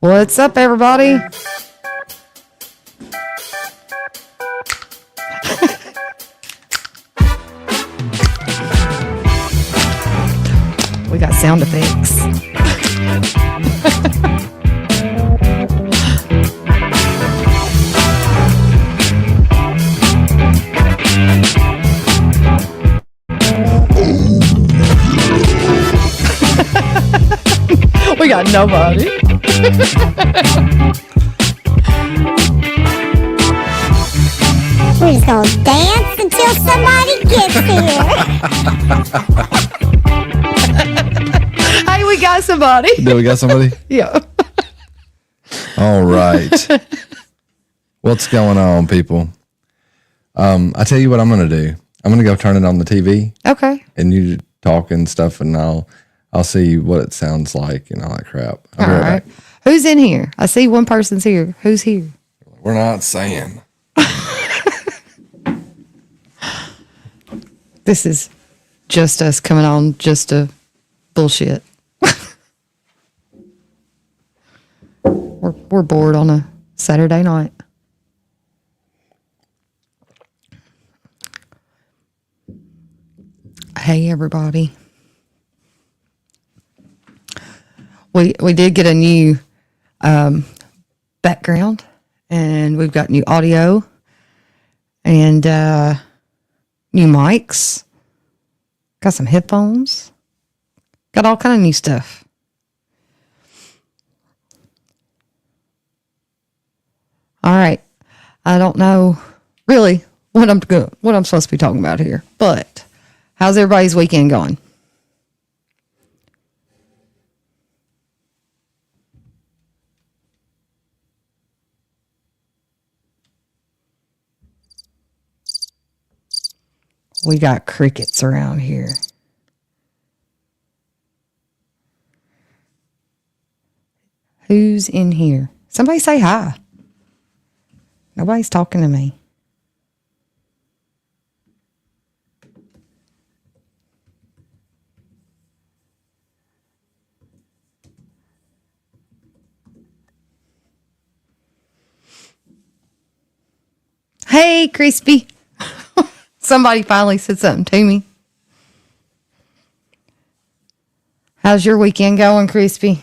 What's up, everybody? We got sound effects. We got nobody. We're just gonna dance until somebody gets here. Hey, we got somebody. Did we got somebody? Yeah. All right. What's going on, people? I tell you what I'm going to do. I'm going to go turn it on the TV. Okay. And you talk and stuff, and I'll see what it sounds like and all that crap. All right. Who's in here? I see one person's here. Who's here? We're not saying. This is just us coming on just to bullshit. We're bored on a Saturday night. Hey, everybody. We did get a new background, and we've got new audio and new mics. Got some headphones. Got all kind of new stuff. All right. I don't know really what I'm supposed to be talking about here, but how's everybody's weekend going? We got crickets around here. Who's in here? Somebody say hi. Nobody's talking to me. Hey, Crispy. Somebody finally said something to me. How's your weekend going, Crispy?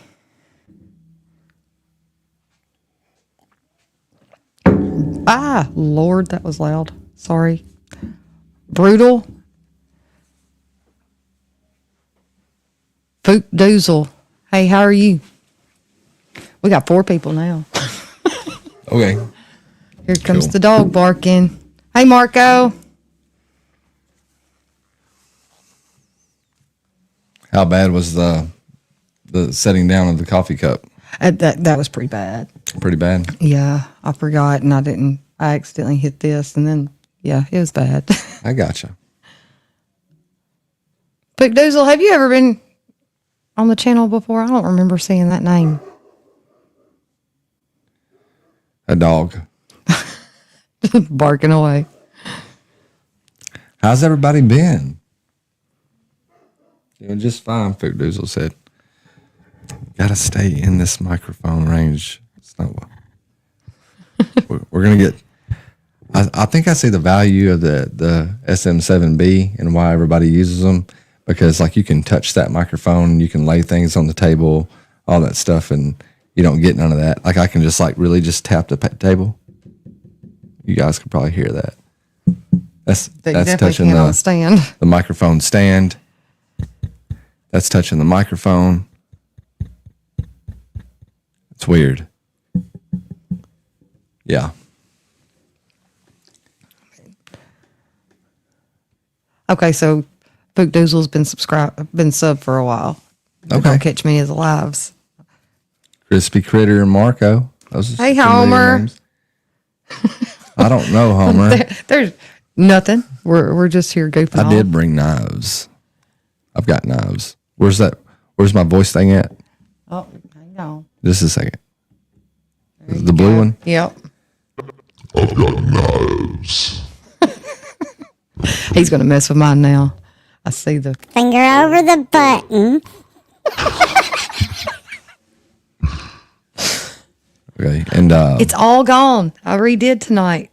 Ah, Lord, that was loud. Sorry. Brutal. Fook Doozle. Hey, how are you? We got 4 people now. Okay. Here comes the dog barking. Hey, Marco. How bad was the setting down of the coffee cup? That was pretty bad. Pretty bad. Yeah, I forgot, and I accidentally hit this, and then, yeah, it was bad. I gotcha. Fook Doozle, have you ever been on the channel before? I don't remember seeing that name. A dog. Barking away. How's everybody been? Doing just fine, Fook Doozle said. Gotta stay in this microphone range. It's not what we're gonna get. I think I see the value of the SM7B and why everybody uses them, because like you can touch that microphone, you can lay things on the table, all that stuff, and you don't get none of that. Like I can just like really just tap the table. You guys could probably hear that. That's touching the microphone stand. That's touching the microphone. It's weird. Yeah. Okay, so Fook Doozle's been subbed for a while. Okay. Don't catch me as lives. Crispy Critter and Marco. Those are Hey, familiar Homer. names. I don't know, Homer. There's nothing. We're just here goofing I off. did bring knives. I've got knives. Where's that? Where's my voice thing at? Oh, hang on. Just a second. The blue one? Yep. I've got knives. He's going to mess with mine now. I see the... Finger over the button. Okay. And It's all gone. I redid tonight.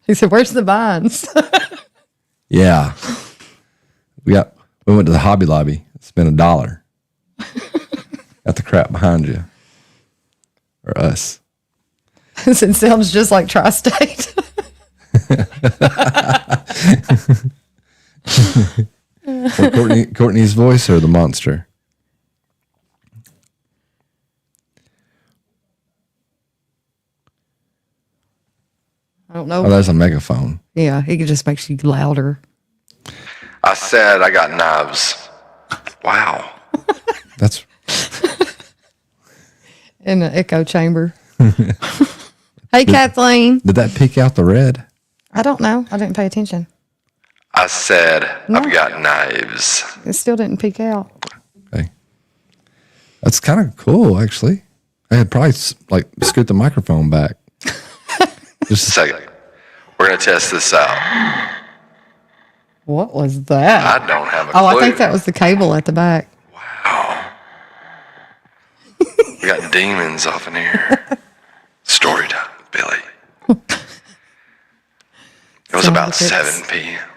He said, "Where's the vines?" yeah. We went to the Hobby Lobby, spent $1. Got the crap behind you. Or us. It sounds just like Tri-State. Courtney's voice or the monster? I don't know. Oh, that's a megaphone. Yeah, it just makes you louder. I said I got knives. Wow. That's In the echo chamber. Hey, Kathleen. did that peek out the red? I don't know. I didn't pay attention. I said No. I've got knives. It still didn't peek out. Okay. That's kind of cool, actually. I had probably scoot the microphone back. Just a second. We're gonna test this out. What was that? I don't have a Oh, clue. I think that was the cable at the back. Wow. We got demons off in here. Story time, Billy. It was about Sound 7 p.m.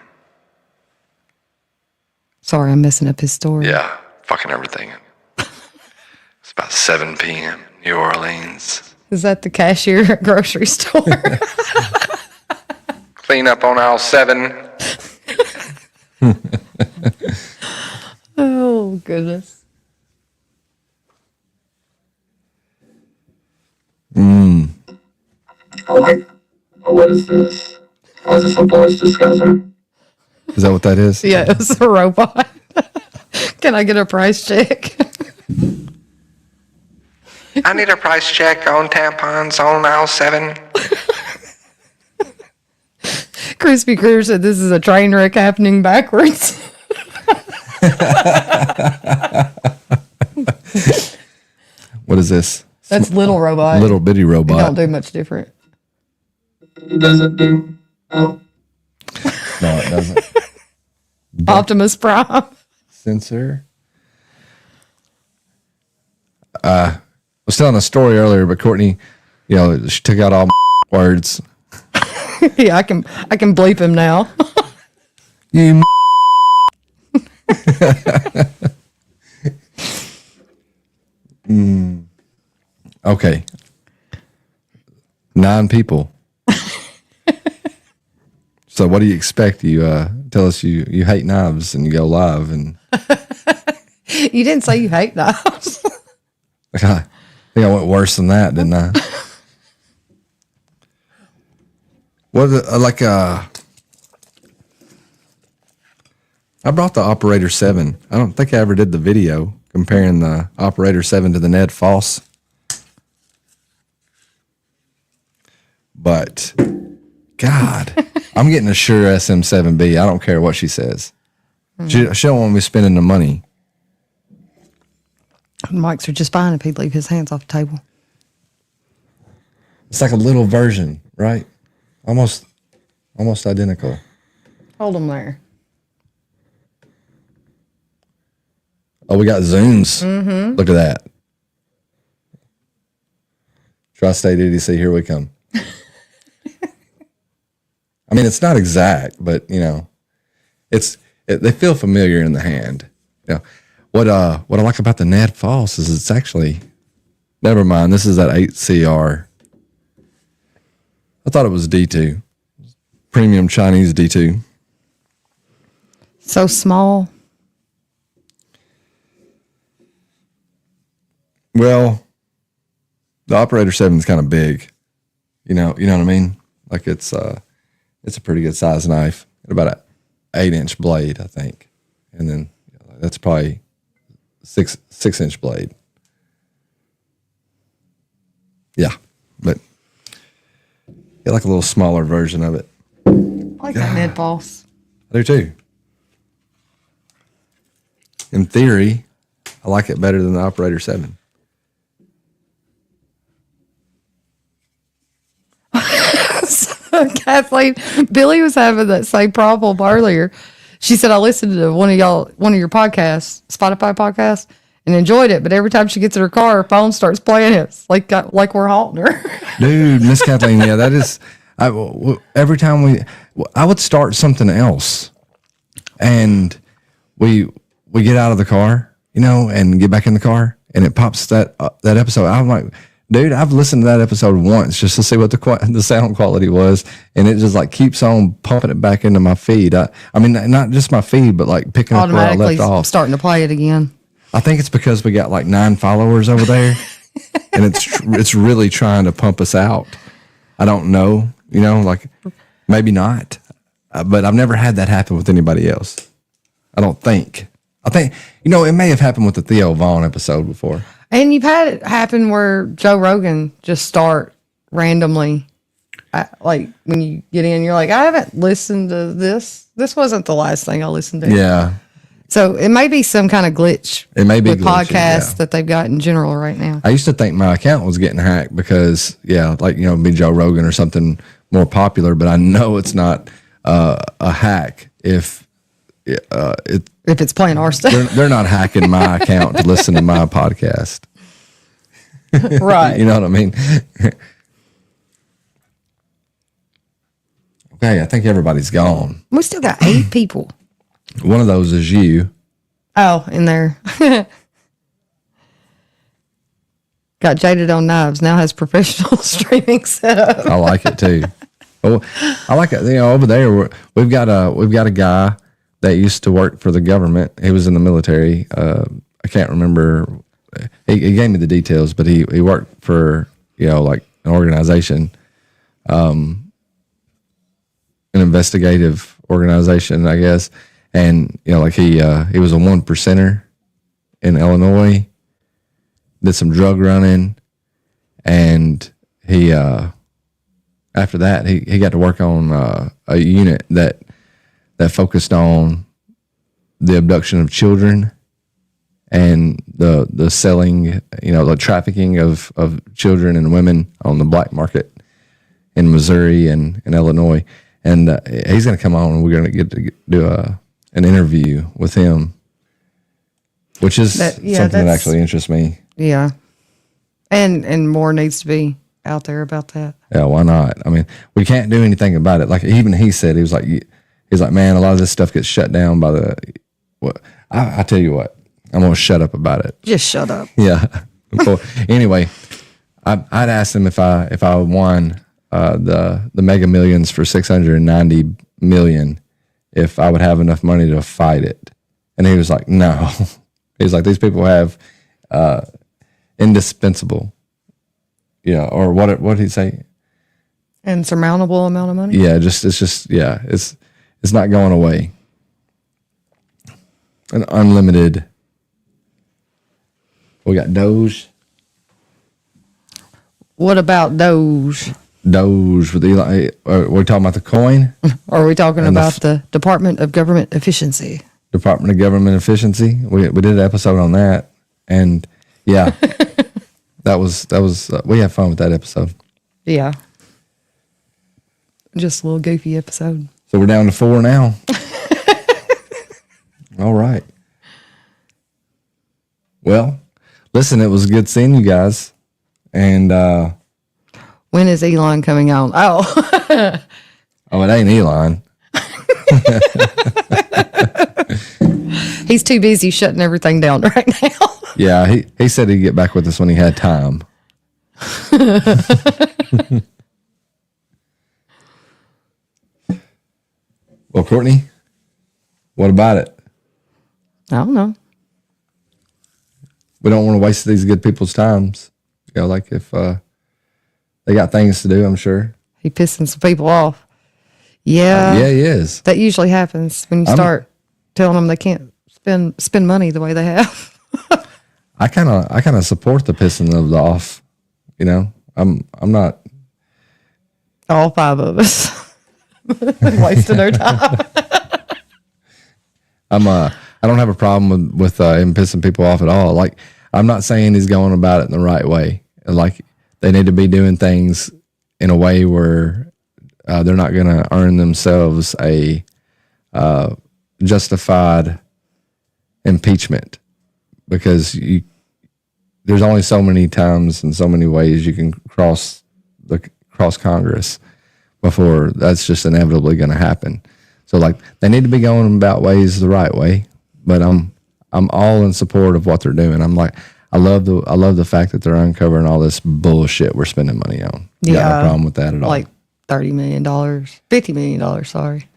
Sorry, I'm messing up his story. Yeah, fucking everything. It's about 7 p.m. New Orleans. Is that the cashier at grocery store? Clean up on aisle 7. Oh, goodness. What is this? Oh, is this a voice discussor? Is that what that is? Yeah, it was a robot. Can I get a price check? I need a price check on tampons on aisle 7. Krispy Kreme said this is a train wreck happening backwards. What is this? That's little robot. Little bitty It robot. don't do much different. Does it do? Oh, No, it doesn't. Optimus Prime. Sensor. I was telling a story earlier, but Courtney, she took out all my words. Yeah, I can bleep him now. You Okay. 9 people. So what do you expect? You tell us you hate knives and you go live and You didn't say you hate knives. I think I went worse than that, didn't I? I brought the Operator 7. I don't think I ever did the video comparing the Operator 7 to the Ned Foss. But, God, I'm getting a Shure SM7B. I don't care what she says. She don't want me spending the money. Mics are just fine if he'd leave his hands off the table. It's like a little version, right? Almost identical. Hold them there. Oh, we got zooms. Mm-hmm. Look at that. Tri-State EDC, here we come. I mean, it's not exact, but they feel familiar in the hand. What I like about the Ned Foss is it's actually, never mind. This is that 8CR. I thought it was D2, premium Chinese D2. So small. Well, the Operator 7 is kind of big. You know what I mean? Like it's a pretty good size knife. About an 8-inch blade, I think, and then that's probably 6-inch blade. Yeah, but get like a little smaller version of it. I like that Ned Foss. I do too. In theory, I like it better than the Operator 7. Kathleen, Billy was having that same problem earlier. She said, I listened to one of your podcasts, Spotify podcast, and enjoyed it. But every time she gets in her car, her phone starts playing. It's like we're haunting her. Dude, Miss Kathleen, yeah, that is. Every time I would start something else, and we get out of the car, and get back in the car, and it pops that episode. I'm like, dude, I've listened to that episode once just to see what the sound quality was, and it just like keeps on pumping it back into my feed. I mean, not just my feed, but like picking up where I Automatically left off. starting to play it again. I think it's because we got like 9 followers over there, and it's really trying to pump us out. I don't know, like maybe not, but I've never had that happen with anybody else. I don't think. I think it may have happened with the Theo Vaughn episode before. And you've had it happen where Joe Rogan just start randomly, like when you get in, you're like, I haven't listened to this. This wasn't the last thing I listened to. Yeah. So it may be some kind of glitch. It may be with glitchy, podcasts yeah. that they've got in general right now. I used to think my account was getting hacked because, be Joe Rogan or something more popular, but I know it's not a hack if If it's playing our stuff. they're not hacking my account to listen to my podcast. Right. You know what I mean? Okay, I think everybody's gone. We still got 8 people. One of those is you. Oh, in there. Got Jaded on Knives. Now has professional streaming set up. I like it too. Oh, I like it. Over there we've got a guy that used to work for the government. He was in the military. I can't remember. He gave me the details, but he worked for like an organization, an investigative organization, I guess. And he was a 1%er in Illinois. Did some drug running, and he after that he got to work on a unit that focused on the abduction of children and the selling, the trafficking of children and women on the black market in Missouri and Illinois. And he's going to come on, and we're going to get to do an interview with him, which is something that actually interests me. Yeah. And more needs to be out there about that. Yeah, why not? I mean, we can't do anything about it. Like even he said, he's like, man, a lot of this stuff gets shut down by the. What I tell you what, I'm gonna shut up about it. Just shut up. Yeah. Cool. Anyway, I'd asked him if I won the Mega Millions for $690 million, if I would have enough money to fight it, and he was like, no. He's like, these people have indispensable, or what did he say? Insurmountable amount of money. Yeah, it's not going away. An unlimited. We got Doge. What about Doge? Doge with Elon. Are we talking about the coin? Or are we talking about the Department of Government Efficiency? Department of Government Efficiency. We did an episode on that, and yeah, that was we had fun with that episode. Yeah. Just a little goofy episode. So we're down to 4 now. All right. Well, listen, it was good seeing you guys, and when is Elon coming on? Oh. oh, it ain't Elon. He's too busy shutting everything down right now. Yeah, he said he'd get back with us when he had time. Well, Courtney, what about it? I don't know. We don't want to waste these good people's times. Like if they got things to do, I'm sure. He pissing some people off. Yeah. Yeah, he is. That usually happens when you start telling them they can't spend money the way they have. I kind of support the pissing of the off. I'm not. All 5 of us. Wasting our time. I don't have a problem with him pissing people off at all. Like, I'm not saying he's going about it in the right way. Like, they need to be doing things in a way where they're not going to earn themselves a justified impeachment because there's only so many times and so many ways you can cross Congress before that's just inevitably going to happen. So like they need to be going about ways the right way, but I'm all in support of what they're doing. I'm like, I love the fact that they're uncovering all this bullshit we're spending money on. Got no problem with that at all. Like $30 million, $50 million, sorry.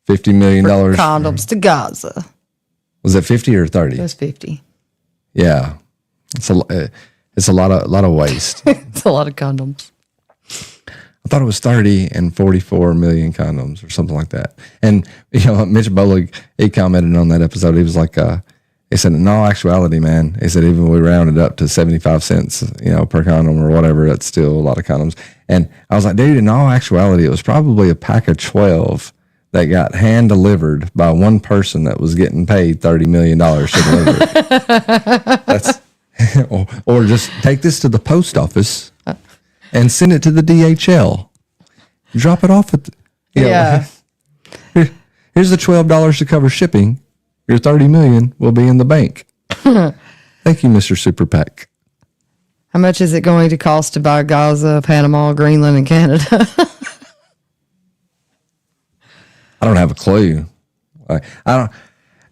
$50 million. Condoms to Gaza. Was it 50 or 30? It was 50. Yeah. It's a lot of waste. It's a lot of condoms. I thought it was 30 and 44 million condoms or something like that. And, Mitch Bolig, he commented on that episode. He was like, he said, in all actuality, man, he said, even when we rounded up to 75 cents, per condom or whatever, that's still a lot of condoms. And I was like, dude, in all actuality, it was probably a pack of 12 that got hand delivered by one person that was getting paid $30 million to deliver it. That's, or just take this to the post office and send it to the DHL. Drop it off at here's the $12 to cover shipping. Your $30 million will be in the bank. Thank you, Mr. Super PAC. How much is it going to cost to buy Gaza, Panama, Greenland, and Canada? I don't have a clue. I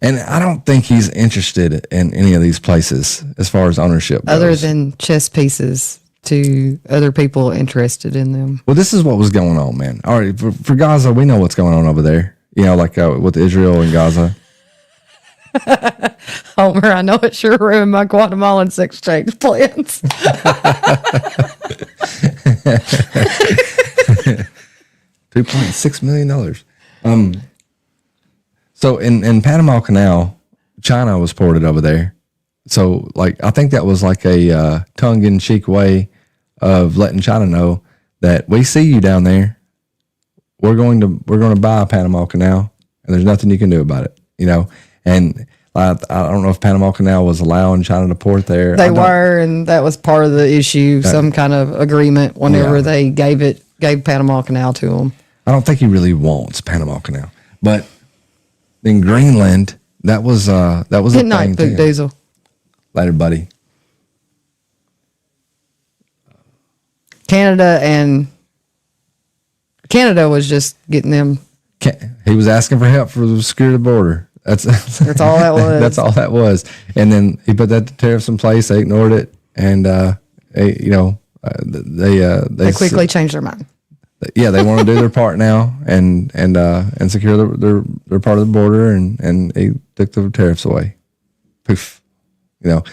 don't think he's interested in any of these places as far as ownership goes. Other than chess pieces to other people interested in them. Well, this is what was going on, man. All right, for Gaza, we know what's going on over there. With Israel and Gaza. Homer, I know it sure ruined my Guatemalan sex change plans. $2.6 million. So in Panama Canal, China was ported over there. So I think that was like a tongue-in-cheek way of letting China know that we see you down there. We're going to buy Panama Canal, and there's nothing you can do about it. And I don't know if Panama Canal was allowing China to port there. They were, and that was part of the issue. Some kind of agreement whenever they gave Panama Canal to them. I don't think he really wants Panama Canal, but in Greenland, that was Good night, Boot Diesel. Later, buddy. Canada was just getting them. He was asking for help for the security border. That's all that was. That's all that was. And then he put that tariffs in place. They ignored it, and they quickly changed their mind. Yeah, they want to do their part now and secure their part of the border, and he took the tariffs away. Poof. He had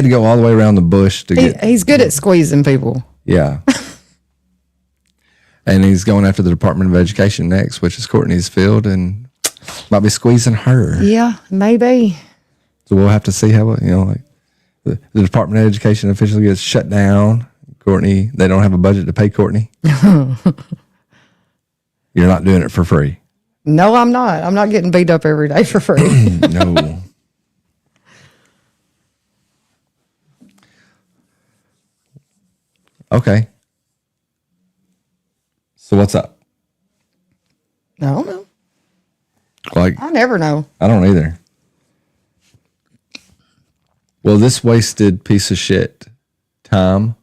to go all the way around the bush to get. He's good at squeezing people. Yeah. And he's going after the Department of Education next, which is Courtney's field, and might be squeezing her. Yeah, maybe. So we'll have to see how the Department of Education officially gets shut down. Courtney, they don't have a budget to pay Courtney. You're not doing it for free. No, I'm not. I'm not getting beat up every day for free. No. Okay. So what's up? I don't know. Like, I never know. I don't either. Well, this wasted piece of shit, Tom.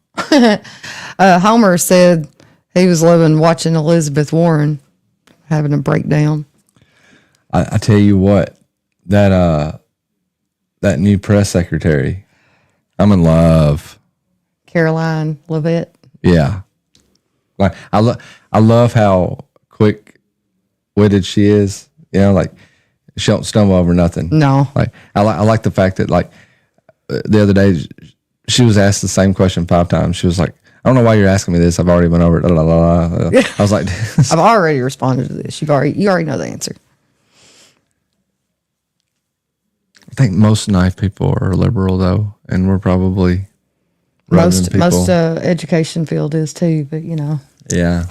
Homer said he was loving watching Elizabeth Warren having a breakdown. I tell you what, that new press secretary, I'm in love. Caroline Levitt. Yeah. Like I love how quick-witted she is. She don't stumble over nothing. No. Like I like the fact that the other day she was asked the same question 5 times. She was like, I don't know why you're asking me this. I've already went over it. I was like, I've already responded to this. You already know the answer. I think most knife people are liberal though, and we're probably most education field is too, but Yeah.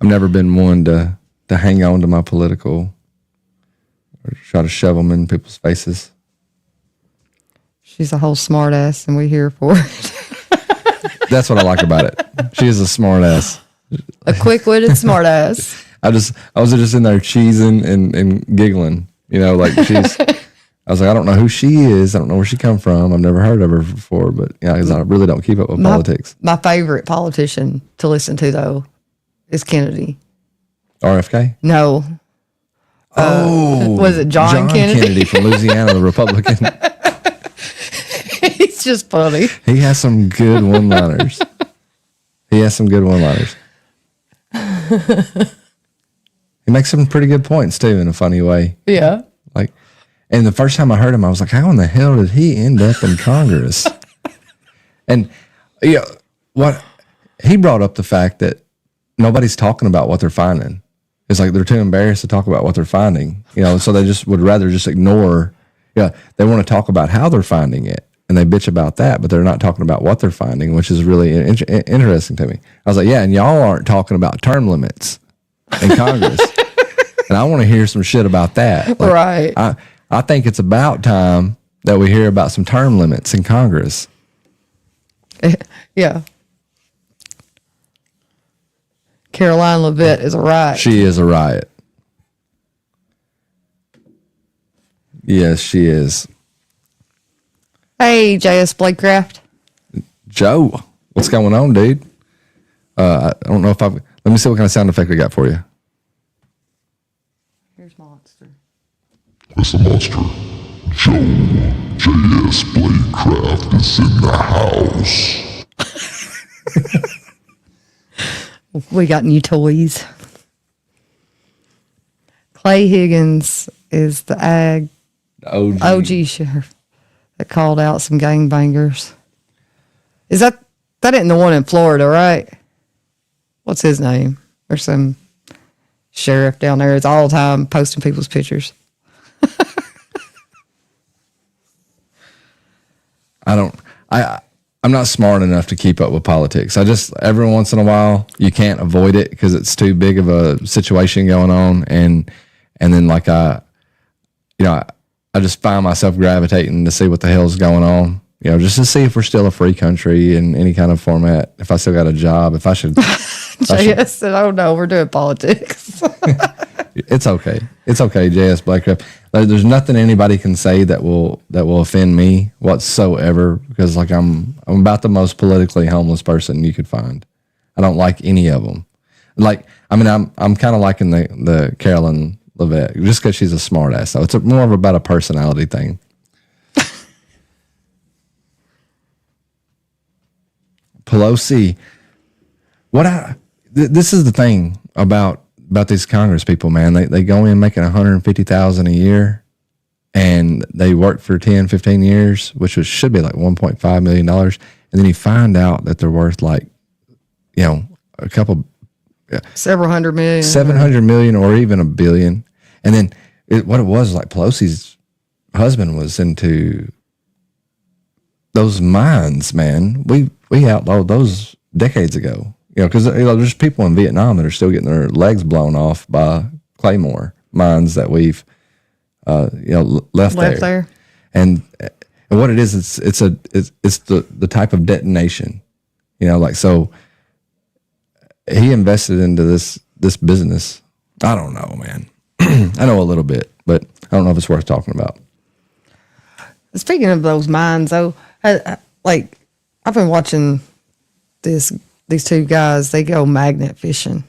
I've never been one to hang on to my political or try to shove them in people's faces. She's a whole smart ass, and we're here for it. That's what I like about it. She is a smart ass. A quick-witted smart ass. I was just in there cheesing and giggling. You know, like she's. I was like, I don't know who she is. I don't know where she come from. I've never heard of her before, but yeah, 'cause I really don't keep up with politics. My favorite politician to listen to though is Kennedy. RFK. No, was it John Kennedy? from Louisiana, the Republican. He's just funny. He has some good one-liners. He makes some pretty good points too, in a funny way. Yeah. Like, and the first time I heard him, I was like, how in the hell did he end up in Congress? And yeah, what he brought up the fact that nobody's talking about what they're finding. It's like they're too embarrassed to talk about what they're finding, you know, so they just would rather just ignore. Yeah, they want to talk about how they're finding it, and they bitch about that, but they're not talking about what they're finding, which is really interesting to me. I was like, yeah, and y'all aren't talking about term limits in Congress, and I want to hear some shit about that. Like, Right. I think it's about time that we hear about some term limits in Congress. Yeah. Caroline Levitt is a riot. She is a riot. Yes, she is. Hey, J.S. Blakecraft. Joe, what's going on, dude? I don't know if I've... Let me see what kind of sound effect I got for you. Here's Monster. It's a monster. Joe J.S. Blakecraft is in the house. We got new toys. Clay Higgins is the OG sheriff that called out some gangbangers. Is that isn't the one in Florida, right? What's his name? There's some sheriff down there. It's all the time posting people's pictures. I'm not smart enough to keep up with politics. I just, every once in a while, you can't avoid it because it's too big of a situation going on. And then like I just find myself gravitating to see what the hell's going on, you know, just to see if we're still a free country in any kind of format, if I still got a job, if I should. JS said, oh no, we're doing politics. It's okay. It's okay, J.S. Blakecraft. There's nothing anybody can say that will offend me whatsoever, because like I'm about the most politically homeless person you could find. I don't like any of them. Like, I mean, I'm kind of liking the Carolyn Levitt just because she's a smart ass. So it's more of about a personality thing. Pelosi, this is the thing about these Congress people, man. They go in making $150,000 a year, and they work for 10, 15 years, which should be like $1.5 million. And then you find out that they're worth like, you know, a couple, Several hundred million. 700 million or even $1 billion. And then what it was like Pelosi's husband was into those mines, man. We outlawed those decades ago. You know, because there's people in Vietnam that are still getting their legs blown off by Claymore mines that we've, left there. And what it is, it's the type of detonation. You know, like, so he invested into this business. I don't know, man. I know a little bit, but I don't know if it's worth talking about. Speaking of those mines, though, I've been watching these two guys. They go magnet fishing.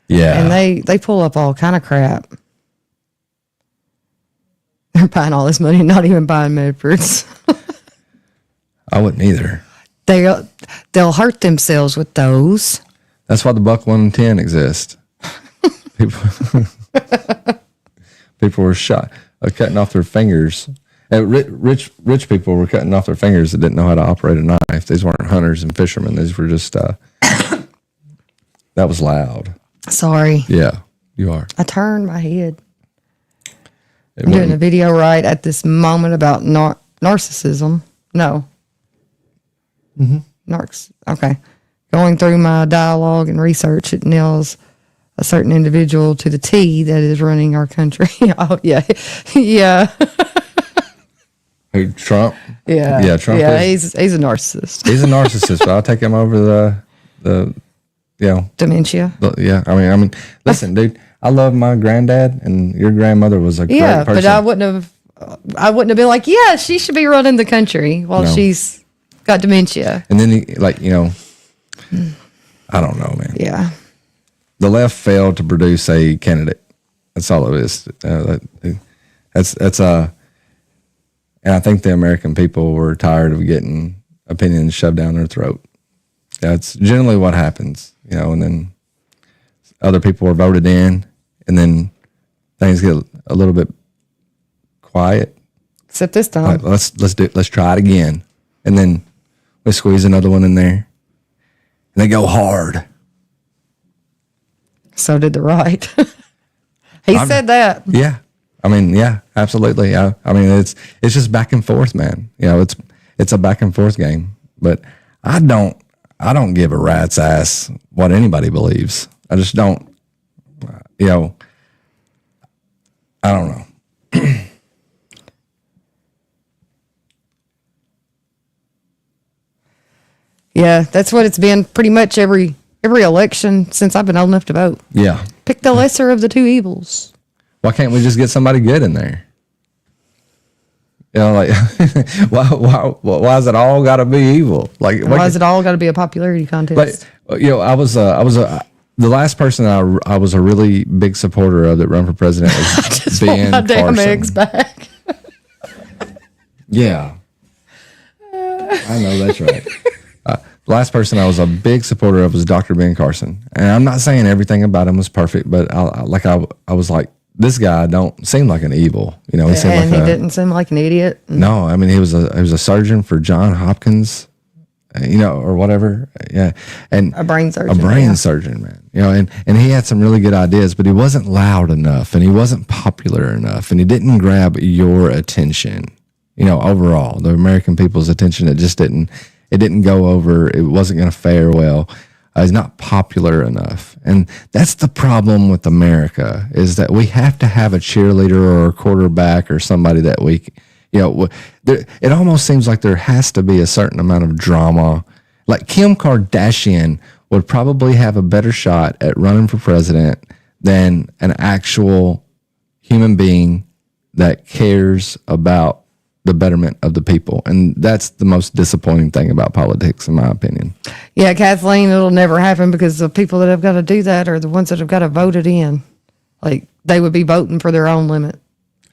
Yeah, and they pull up all kind of crap. They're buying all this money, not even buying Medfords. I wouldn't either. They'll hurt themselves with those. That's why the Buck 110 exists. People were shot, cutting off their fingers. And rich people were cutting off their fingers that didn't know how to operate a knife. These weren't hunters and fishermen. These were just. That was loud. Sorry. Yeah, you are. I turned my head. I'm doing a video right at this moment about narcissism. No. Mm-hmm. Okay. Going through my dialogue and research, it nails a certain individual to the T that is running our country. Oh, yeah. Yeah. Who, Trump? Yeah. Yeah, Trump is. He's a narcissist. He's a narcissist, but I'll take him over the Dementia. Yeah, I mean, listen, dude, I love my granddad, and your grandmother was a great person. but I wouldn't have been like, yeah, she should be running the country while she's got dementia. And then, I don't know, man. Yeah. The left failed to produce a candidate. That's all it is. And I think the American people were tired of getting opinions shoved down their throat. That's generally what happens, and then other people are voted in, and then things get a little bit quiet. Except this time. Like, let's try it again, and then we squeeze another one in there, and they go hard. So did the right. He said that. Yeah. I mean, yeah, absolutely. I mean, it's just back and forth, man. It's a back and forth game. But I don't give a rat's ass what anybody believes. I just don't. I don't know. Yeah, that's what it's been pretty much every election since I've been old enough to vote. Yeah. Pick the lesser of the two evils. Why can't we just get somebody good in there? Like, why is it all got to be evil? Like, why has it all got to be a popularity contest? Like, I was the last person I was a really big supporter of that run for president was Just Ben want my Carson. damn eggs back. Yeah, I know that's right. The last person I was a big supporter of was Dr. Ben Carson, and I'm not saying everything about him was perfect, but I was like, this guy don't seem like an evil, He seemed And like he didn't seem like an idiot. No, I mean he was a surgeon for Johns Hopkins, or whatever. Yeah, and A brain surgeon. a brain surgeon, man. And he had some really good ideas, but he wasn't loud enough, and he wasn't popular enough, and he didn't grab your attention. Overall, the American people's attention, it didn't go over. It wasn't going to fare well. He's not popular enough. And that's the problem with America, is that we have to have a cheerleader or a quarterback or somebody that it almost seems like there has to be a certain amount of drama. Like Kim Kardashian would probably have a better shot at running for president than an actual human being that cares about the betterment of the people. And that's the most disappointing thing about politics, in my opinion. Yeah, Kathleen, it'll never happen because the people that have got to do that are the ones that have got to vote it in. Like, they would be voting for their own limit.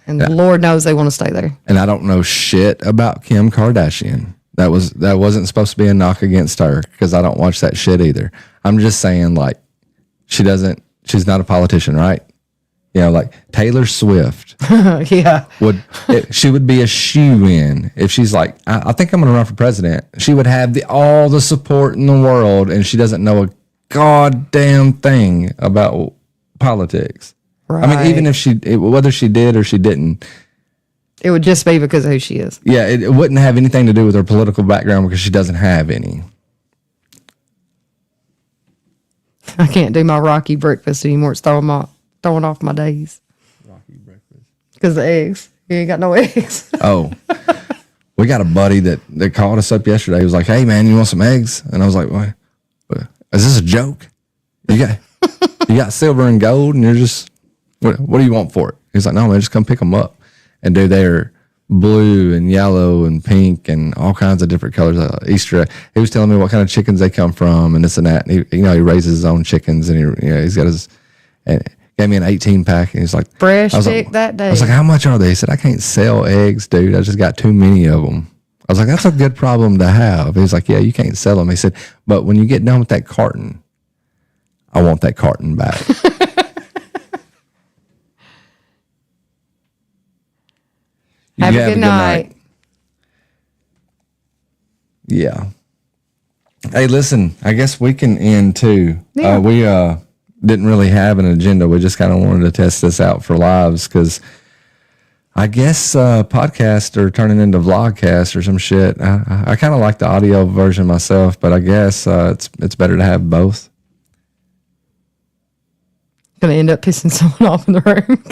And Lord knows they want to stay there. And I don't know shit about Kim Kardashian. That wasn't supposed to be a knock against her, because I don't watch that shit either. I'm just saying, like, she's not a politician, right? Like Taylor Swift. Yeah. She would be a shoo-in if she's like, I think I'm going to run for president. She would have all the support in the world, and she doesn't know a goddamn thing about politics. Right. I mean, even if whether she did or she didn't, it would just be because of who she is. yeah, it wouldn't have anything to do with her political background, because she doesn't have any. I can't do my Rocky breakfast anymore. It's throwing off my days. Rocky breakfast. Because the eggs. You ain't got no eggs. Oh, we got a buddy that called us up yesterday. He was like, "Hey man, you want some eggs?" And I was like, "What? Is this a joke? You got silver and gold, and you're just what do you want for it?" He's like, "No man, just come pick them up." And dude, they're blue and yellow and pink and all kinds of different colors. Easter egg. He was telling me what kind of chickens they come from and this and that. And he raises his own chickens, and he's got his. And gave me an 18-pack, and he's like, fresh pick that day. I was like, how much are they? He said, I can't sell eggs, dude. I just got too many of them. I was like, that's a good problem to have. He's like, yeah, you can't sell them. He said, but when you get done with that carton, I want that carton back. Have a good night. Yeah. Hey, listen, I guess we can end too. Yeah. We didn't really have an agenda. We just kind of wanted to test this out for lives, because I guess podcasts are turning into vlogcasts or some shit. I kind of like the audio version myself, but I guess it's better to have both. Gonna end up pissing someone off in the room.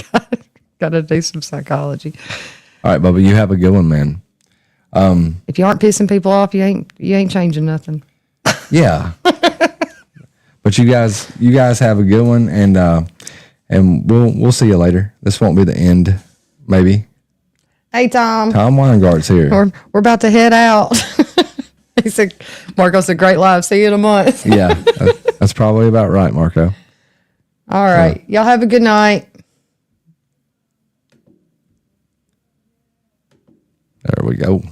Gotta do some psychology. All right, Bubba, you have a good one, man. If you aren't pissing people off, you ain't changing nothing. Yeah. But you guys have a good one, and And we'll see you later. This won't be the end, maybe. Hey, Tom. Tom Weingart's here. We're about to head out. He said, Marco said, great live. See you in a month. Yeah, that's probably about right, Marco. All right. Y'all have a good night. There we go.